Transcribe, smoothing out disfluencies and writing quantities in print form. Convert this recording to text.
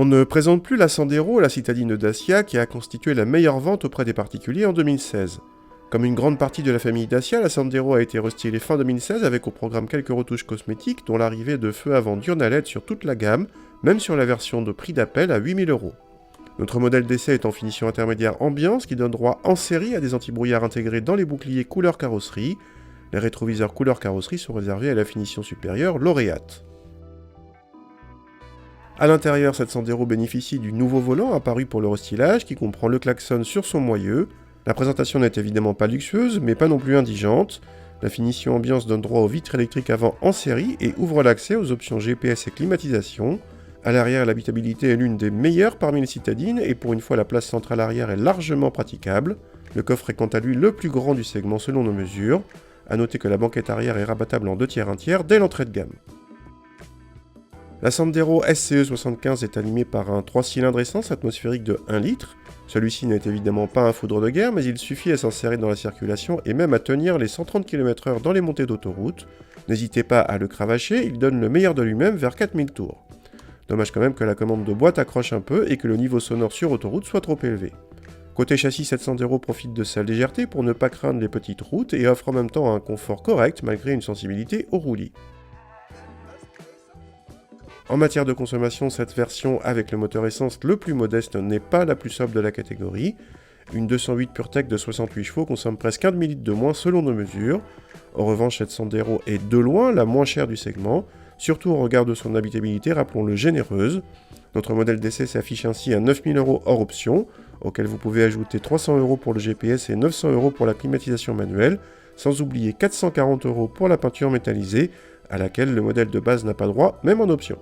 On ne présente plus la Sandero, la citadine de Dacia, qui a constitué la meilleure vente auprès des particuliers en 2016. Comme une grande partie de la famille Dacia, la Sandero a été restylée fin 2016 avec au programme quelques retouches cosmétiques, dont l'arrivée de feux avant diurnes à LED sur toute la gamme, même sur la version de prix d'appel à 8000 €. Notre modèle d'essai est en finition intermédiaire ambiance qui donne droit en série à des antibrouillards intégrés dans les boucliers couleur carrosserie. Les rétroviseurs couleur carrosserie sont réservés à la finition supérieure lauréate. A l'intérieur, cette Sandero bénéficie du nouveau volant apparu pour le restylage qui comprend le klaxon sur son moyeu. La présentation n'est évidemment pas luxueuse, mais pas non plus indigente. La finition ambiance donne droit aux vitres électriques avant en série et ouvre l'accès aux options GPS et climatisation. À l'arrière, l'habitabilité est l'une des meilleures parmi les citadines et pour une fois la place centrale arrière est largement praticable. Le coffre est quant à lui le plus grand du segment selon nos mesures. A noter que la banquette arrière est rabattable en 2 tiers 1 tiers dès l'entrée de gamme. La Sandero SCE 75 est animée par un 3 cylindres essence atmosphérique de 1 litre. Celui-ci n'est évidemment pas un foudre de guerre, mais il suffit à s'insérer dans la circulation et même à tenir les 130 km/h dans les montées d'autoroute. N'hésitez pas à le cravacher, il donne le meilleur de lui-même vers 4000 tours. Dommage quand même que la commande de boîte accroche un peu et que le niveau sonore sur autoroute soit trop élevé. Côté châssis, cette Sandero profite de sa légèreté pour ne pas craindre les petites routes et offre en même temps un confort correct malgré une sensibilité au roulis. En matière de consommation, cette version avec le moteur essence le plus modeste n'est pas la plus sobre de la catégorie. Une 208 PureTech de 68 chevaux consomme presque 1 demi-litre de moins selon nos mesures. En revanche, cette Sandero est de loin la moins chère du segment, surtout au regard de son habitabilité, rappelons-le, généreuse. Notre modèle d'essai s'affiche ainsi à 9000 € hors option, auquel vous pouvez ajouter 300 € pour le GPS et 900 € pour la climatisation manuelle, sans oublier 440 € pour la peinture métallisée, à laquelle le modèle de base n'a pas droit, même en option.